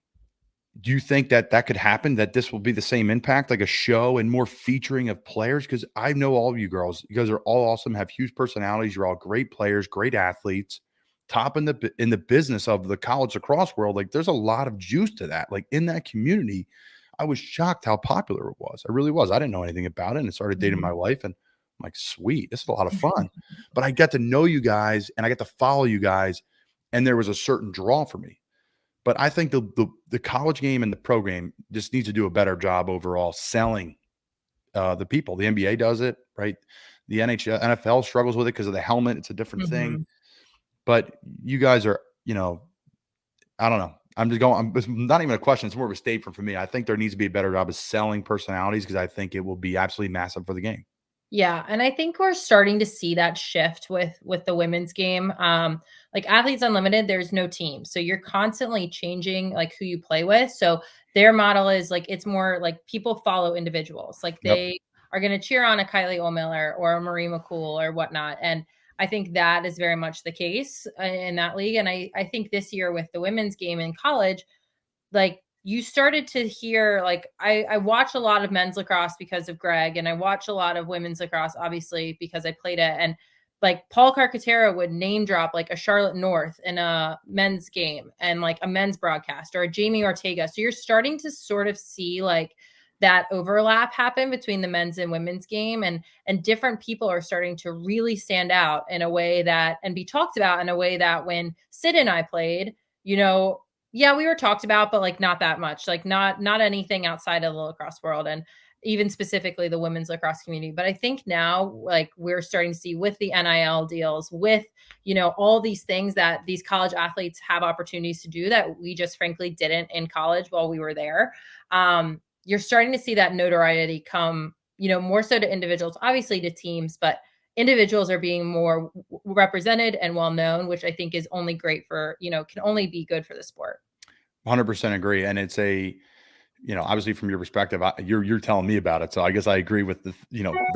Do you think that could happen, that this will be the same impact, like a show and more featuring of players? Because I know all of you girls. You guys are all awesome, have huge personalities. You're all great players, great athletes, top in the business of the college lacrosse world. Like there's a lot of juice to that. Like in that community, I was shocked how popular it was. I really was. I didn't know anything about it and started dating my wife and I'm like, sweet, this is a lot of fun. But I got to know you guys and I got to follow you guys. And there was a certain draw for me. But I think the college game and the pro game just needs to do a better job overall selling the people. The NBA does it, right? The NFL struggles with it because of the helmet. It's a different thing. But you guys are, I don't know. It's not even a question. It's more of a statement for me. I think there needs to be a better job of selling personalities because I think it will be absolutely massive for the game. Yeah. And I think we're starting to see that shift with the women's game. Like Athletes Unlimited, there's no team. So you're constantly changing like who you play with. So their model is like, it's more like people follow individuals. Like they are going to cheer on a Kylie O'Miller or a Marie McCool or whatnot. And I think that is very much the case in that league. And I think this year with the women's game in college, like you started to hear, like, I watch a lot of men's lacrosse because of Greg, and I watch a lot of women's lacrosse, obviously, because I played it. And like Paul Carcaterra would name drop like a Charlotte North in a men's game and like a men's broadcast or a Jamie Ortega. So you're starting to sort of see like that overlap happen between the men's and women's game, and different people are starting to really stand out in a way that, and be talked about in a way that when Sid and I played, yeah, we were talked about, but like not that much, like not anything outside of the lacrosse world, and even specifically the women's lacrosse community. But I think now, like we're starting to see with the NIL deals, with, all these things that these college athletes have opportunities to do that we just frankly didn't in college while we were there. You're starting to see that notoriety come, more so to individuals, obviously to teams, but individuals are being more represented and well known, which I think is only great for, can only be good for the sport. 100% agree. And it's obviously from your perspective, you're telling me about it. So I guess I agree with the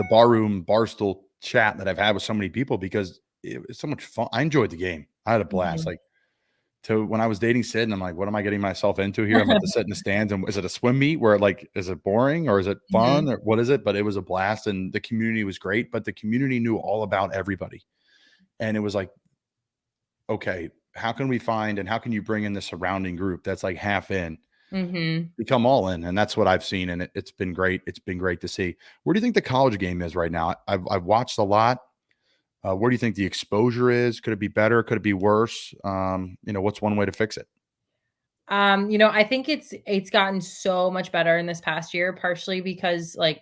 barstool chat that I've had with so many people, because it was so much fun. I enjoyed the game. I had a blast. Mhm. When I was dating Sid, and I'm like, what am I getting myself into here? I'm about to sit in the stands, and is it a swim meet where is it boring or is it fun or what is it? But it was a blast, and the community was great, but the community knew all about everybody. And it was like, okay, how can we find, and how can you bring in the surrounding group that's like half in, become all in? And that's what I've seen. And it's been great. It's been great to see. Where do you think the college game is right now? I've watched a lot. Where do you think the exposure is? Could it be better? Could it be worse? What's one way to fix it? I think it's gotten so much better in this past year, partially because like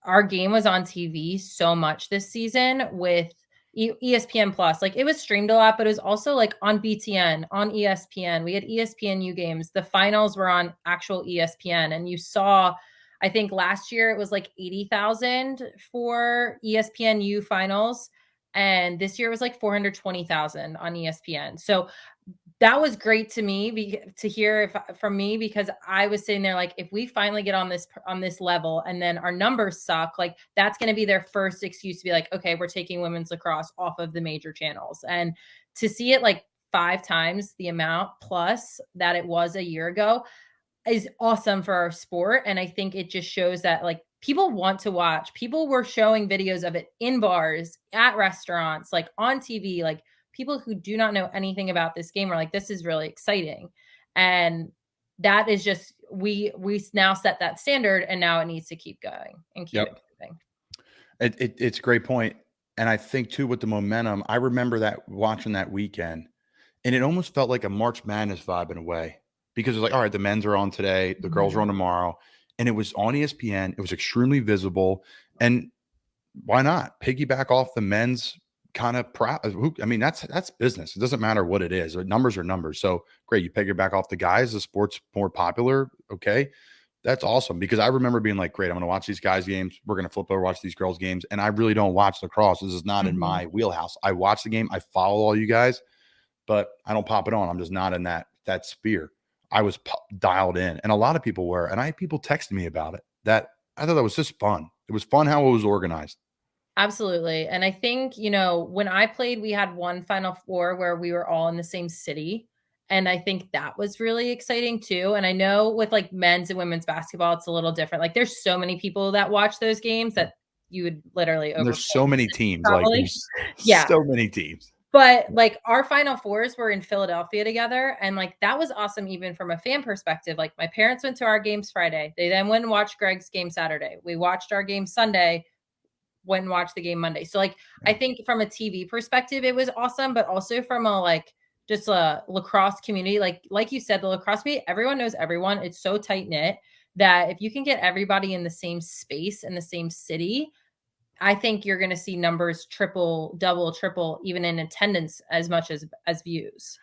our game was on TV so much this season with ESPN Plus. Like it was streamed a lot, but it was also like on BTN, on ESPN. We had ESPNU games. The finals were on actual ESPN, and you saw, I think last year it was like 80,000 for ESPNU finals, and this year it was like 420,000 on ESPN. So that was great to me to hear from me, because I was sitting there like, if we finally get on this level and then our numbers suck, like that's going to be their first excuse to be like, okay, we're taking women's lacrosse off of the major channels. And to see it like 5 times the amount plus that it was a year ago is awesome for our sport. And I think it just shows that like people want to watch. People were showing videos of it in bars, at restaurants, like on TV, like people who do not know anything about this game are like, this is really exciting. And that is just, we now set that standard, and now it needs to keep going and keep it moving. It's a great point. And I think too, with the momentum, I remember that watching that weekend, and it almost felt like a March Madness vibe in a way, because it was like, all right, the men's are on today, the girls are on tomorrow, and it was on ESPN. It was extremely visible. And why not piggyback off the men's kind of I mean, that's business. It doesn't matter what it is. Numbers are numbers. So great. You piggyback off the guys, the sport's more popular. Okay. That's awesome, because I remember being like, great, I'm going to watch these guys' games. We're going to flip over, watch these girls' games. And I really don't watch lacrosse. This is not in my wheelhouse. I watch the game. I follow all you guys, but I don't pop it on. I'm just not in that sphere. I was dialed in, and a lot of people were, and I had people texting me about it. That I thought that was just fun. It was fun how it was organized. Absolutely. And I think, when I played, we had one Final Four where we were all in the same city. And I think that was really exciting too. And I know with like men's and women's basketball, it's a little different. Like there's so many people that watch those games that you would literally And there's so many teams. Probably. Like there's so many teams. But like our Final Fours were in Philadelphia together. And like that was awesome, even from a fan perspective. Like my parents went to our games Friday. They then went and watched Greg's game Saturday. We watched our game Sunday, went and watched the game Monday. So like I think from a TV perspective, it was awesome, but also from a like just a lacrosse community, like you said, the lacrosse community, everyone knows everyone. It's so tight knit that if you can get everybody in the same space in the same city, I think you're going to see numbers triple, double, triple, even in attendance as much as views.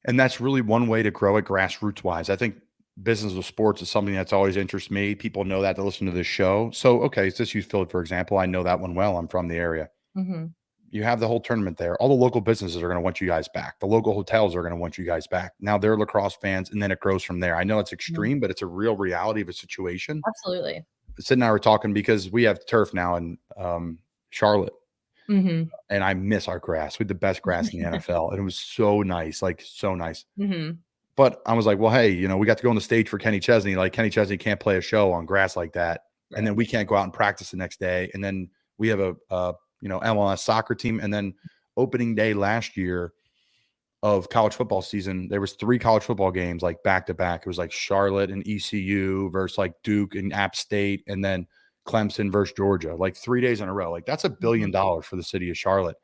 And that's really one way to grow it grassroots wise. I think business of sports is something that's always interests me. People know that to listen to this show. So, okay, let's just use Philly, for example. I know that one well. I'm from the area. You have the whole tournament there. All the local businesses are going to want you guys back. The local hotels are going to want you guys back. Now they're lacrosse fans, and then it grows from there. I know it's extreme, but it's a real reality of a situation. Absolutely. Sid and I were talking because we have turf now in Charlotte. And I miss our grass. We had the best grass in the NFL, and it was so nice, like so nice. But I was like, well, hey, we got to go on the stage for Kenny Chesney. Like Kenny Chesney can't play a show on grass like that, and then we can't go out and practice the next day. And then we have a MLS soccer team, and then opening day last year of college football season, there was 3 college football games like back to back. It was like Charlotte and ECU versus like Duke and App State, and then Clemson versus Georgia, like 3 days in a row. Like that's $1 billion for the city of Charlotte.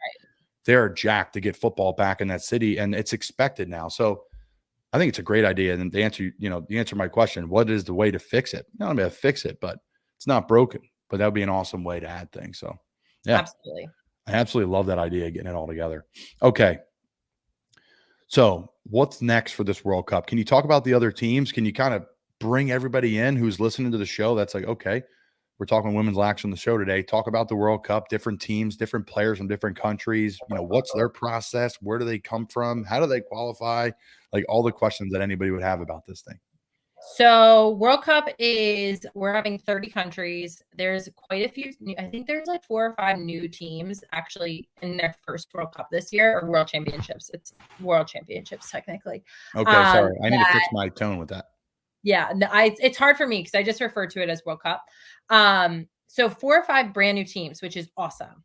They're jacked to get football back in that city, and it's expected now. So I think it's a great idea. And the answer my question, what is the way to fix it? Not going to fix it, but it's not broken. But that would be an awesome way to add things. So yeah, absolutely. I absolutely love that idea, getting it all together. Okay. So what's next for this World Cup? Can you talk about the other teams? Can you kind of bring everybody in who's listening to the show? That's like, okay, We're talking women's lax on the show today. Talk about the World Cup, different teams, different players from different countries. What's their process? Where do they come from? How do they qualify? Like all the questions that anybody would have about this thing. So World Cup we're having 30 countries. There's quite a few. I think there's like 4 or 5 new teams actually in their first World Cup this year, or World Championships. It's World Championships technically. Okay, sorry. I need to fix my tone with that. Yeah, it's hard for me because I just refer to it as World Cup. So 4 or 5 brand new teams, which is awesome.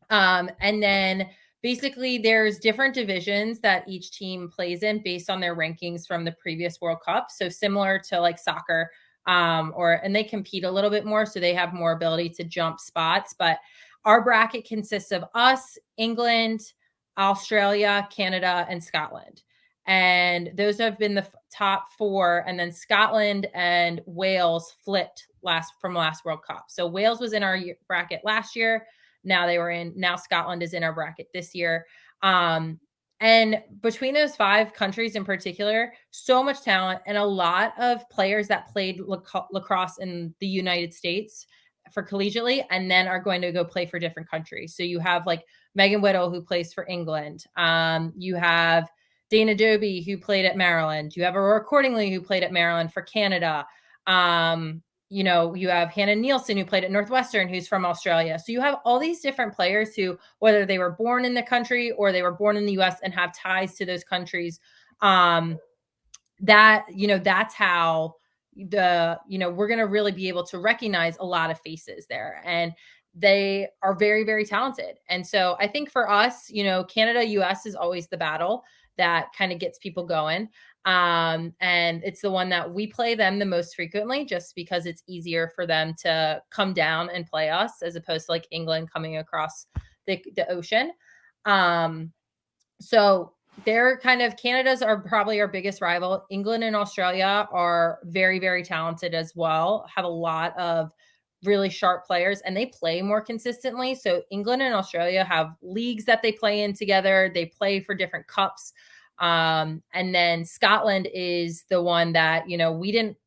And then basically there's different divisions that each team plays in based on their rankings from the previous World Cup. So similar to like soccer, and they compete a little bit more, so they have more ability to jump spots. But our bracket consists of us, England, Australia, Canada, and Scotland. And those have been the top 4. And then Scotland and Wales flipped from last World Cup. So Wales was in our bracket last year. Now Scotland is in our bracket this year. And between those 5 countries in particular, so much talent and a lot of players that played lacrosse in the United States for collegiately and then are going to go play for different countries. So you have like Megan Whittle, who plays for England. You have Dana Doby, who played at Maryland. You have Aurora Cordingley, who played at Maryland for Canada. You have Hannah Nielsen, who played at Northwestern, who's from Australia. So you have all these different players who, whether they were born in the country or they were born in the US and have ties to those countries, that's how we're going to really be able to recognize a lot of faces there. And they are very, very talented. And so I think for us, Canada, US is always the battle that kind of gets people going. And it's the one that we play them the most frequently, just because it's easier for them to come down and play us as opposed to like England coming across the ocean. So they're Canada's are probably our biggest rival. England and Australia are very, very talented as well, have a lot of really sharp players, and they play more consistently. So England and Australia have leagues that they play in together. They play for different cups. And then Scotland is the one that,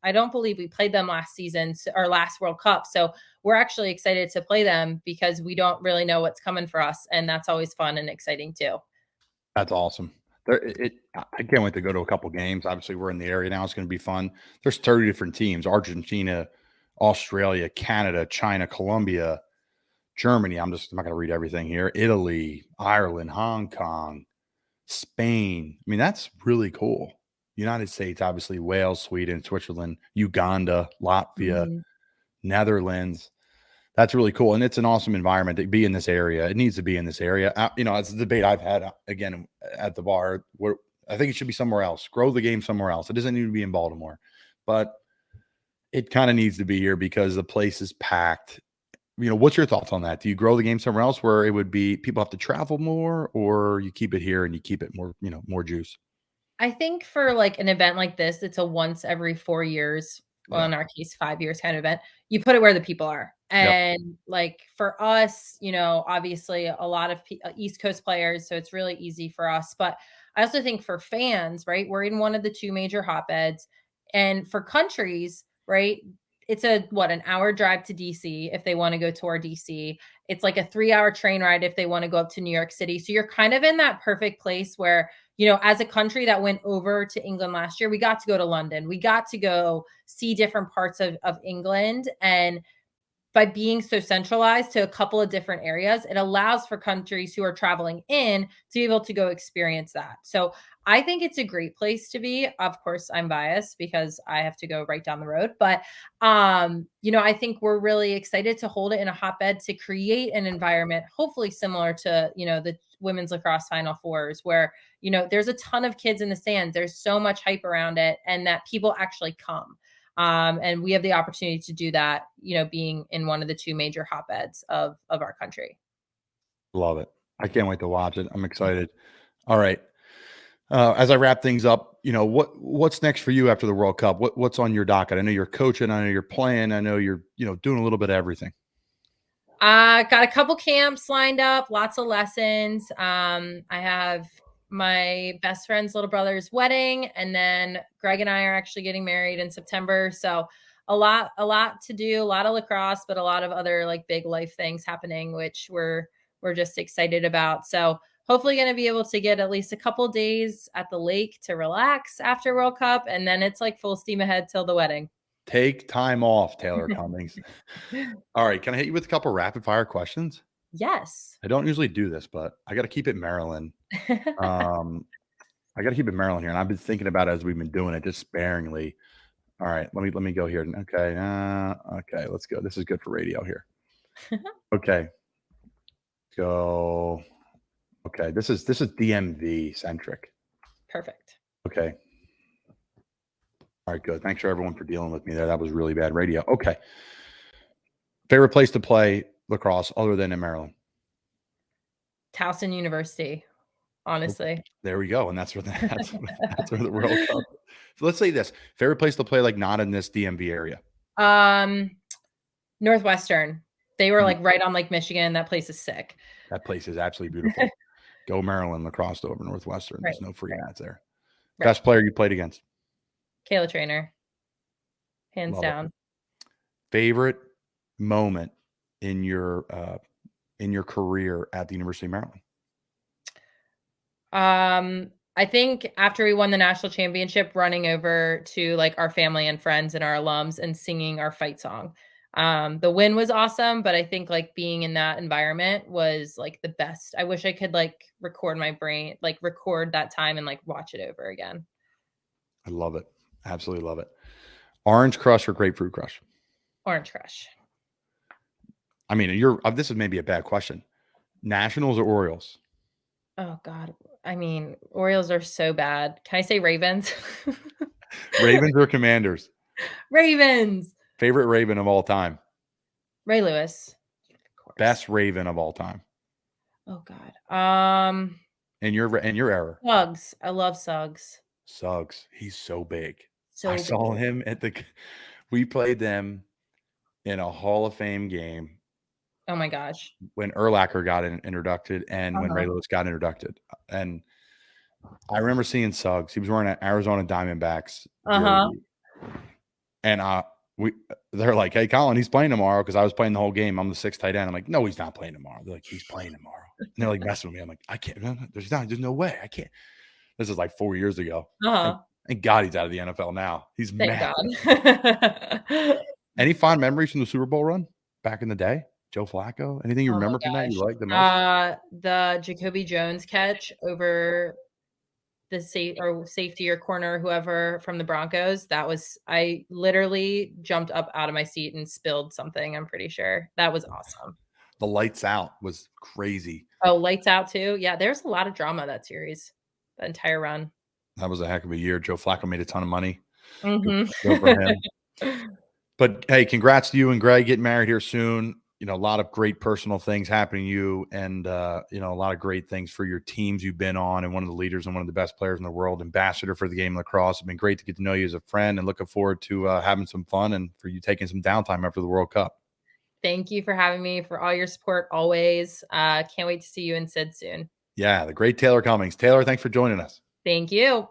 I don't believe we played them last season or last World Cup. So we're actually excited to play them because we don't really know what's coming for us. And that's always fun and exciting too. That's awesome. I can't wait to go to a couple games. Obviously we're in the area now. It's going to be fun. There's 30 different teams: Argentina, Australia, Canada, China, Colombia, Germany. I'm not going to read everything here. Italy, Ireland, Hong Kong, Spain. I mean, that's really cool. United States, obviously, Wales, Sweden, Switzerland, Uganda, Latvia, Netherlands. That's really cool. And it's an awesome environment to be in this area. It needs to be in this area. It's a debate I've had again at the bar where I think it should be somewhere else. Grow the game somewhere else. It doesn't need to be in Baltimore, but it kind of needs to be here because the place is packed. What's your thoughts on that? Do you grow the game somewhere else where it would be people have to travel more, or you keep it here and you keep it more, more juice? I think for like an event like this, it's a once every 4 years, well, in our case, 5 years kind of event. You put it where the people are. And like for us, obviously a lot of East Coast players, so it's really easy for us. But I also think for fans, right, we're in one of the 2 major hotbeds. And for countries, right, it's an hour drive to DC if they want to go tour DC. It's like a 3-hour train ride if they want to go up to New York City. So you're kind of in that perfect place where, as a country that went over to England last year, we got to go to London. We got to go see different parts of England. And by being so centralized to a couple of different areas, it allows for countries who are traveling in to be able to go experience that. So I think it's a great place to be. Of course, I'm biased because I have to go right down the road. But, I think we're really excited to hold it in a hotbed to create an environment, hopefully similar to, the women's lacrosse Final Fours where, there's a ton of kids in the stands. There's so much hype around it and that people actually come. And we have the opportunity to do that, being in one of the 2 major hotbeds of our country. Love it. I can't wait to watch it. I'm excited. All right. As I wrap things up, what's next for you after the World Cup? What's on your docket? I know you're coaching. I know you're playing. I know you're, doing a little bit of everything. Got a couple camps lined up, lots of lessons. I have my best friend's little brother's wedding, and then Greg and I are actually getting married in September. So a lot to do, a lot of lacrosse, but a lot of other like big life things happening, which we're just excited about. So hopefully going to be able to get at least a couple days at the lake to relax after World Cup. And then it's like full steam ahead till the wedding. Take time off, Taylor Cummings. All right. Can I hit you with a couple rapid fire questions? Yes. I don't usually do this, but I got to keep it Maryland. I got to keep it Maryland here. And I've been thinking about it as we've been doing it just sparingly. All right. Let me go here. Okay. Okay. Let's go. This is good for radio here. Okay. Go. Okay. This is DMV centric. Perfect. Okay. All right, good. Thanks for everyone for dealing with me there. That was really bad radio. Okay. Favorite place to play lacrosse other than in Maryland? Towson University, honestly. There we go. And that's where that's where the World Cup. So let's say this. Favorite place to play, like not in this DMV area. Northwestern. They were like right on Lake Michigan. That place is sick. That place is absolutely beautiful. Go Maryland, lacrosse over Northwestern. Right. There's no free ads there. Right. Best player you played against? Kayla Trainer. Hands down. Favorite moment in your career at the University of Maryland? I think after we won the national championship, running over to like our family and friends and our alums and singing our fight song. The win was awesome, but I think like being in that environment was like the best. I wish I could like record that time and like watch it over again. I love it. Absolutely love it. Orange Crush or Grapefruit Crush? Orange Crush. I mean, this is maybe a bad question. Nationals or Orioles? Oh God. I mean, Orioles are so bad. Can I say Ravens? Ravens or Commanders? Ravens. Favorite Raven of all time? Ray Lewis. Best Raven of all time? Oh God. In your era? Suggs. I love Suggs. Suggs. He's so big. I saw him we played them in a Hall of Fame game. Oh my gosh. When Urlacher got introduced and when Ray Lewis got introduced. And I remember seeing Suggs. He was wearing an Arizona Diamondbacks jersey. And they're like, hey, Colin, he's playing tomorrow because I was playing the whole game. I'm the sixth tight end. I'm like, no, he's not playing tomorrow. They're like, he's playing tomorrow. And they're like messing with me. I'm like, I can't. There's no way. I can't. This is like 4 years ago. Thank God he's out of the NFL now. He's mad. God. Any fond memories from the Super Bowl run back in the day? Joe Flacco? Anything you remember from that you like the most? The Jacoby Jones catch over the safety or corner, whoever from the Broncos. I literally jumped up out of my seat and spilled something. I'm pretty sure that was awesome. The lights out was crazy. Oh, lights out too. Yeah. There's a lot of drama that series, the entire run. That was a heck of a year. Joe Flacco made a ton of money. Mm-hmm. Good for him. But hey, congrats to you and Greg getting married here soon. You know, a lot of great personal things happening to you and, a lot of great things for your teams you've been on and one of the leaders and one of the best players in the world, ambassador for the game of lacrosse. It's been great to get to know you as a friend and looking forward to having some fun and for you taking some downtime after the World Cup. Thank you for having me, for all your support always. Can't wait to see you in Sid soon. Yeah, the great Taylor Cummings. Taylor, thanks for joining us. Thank you.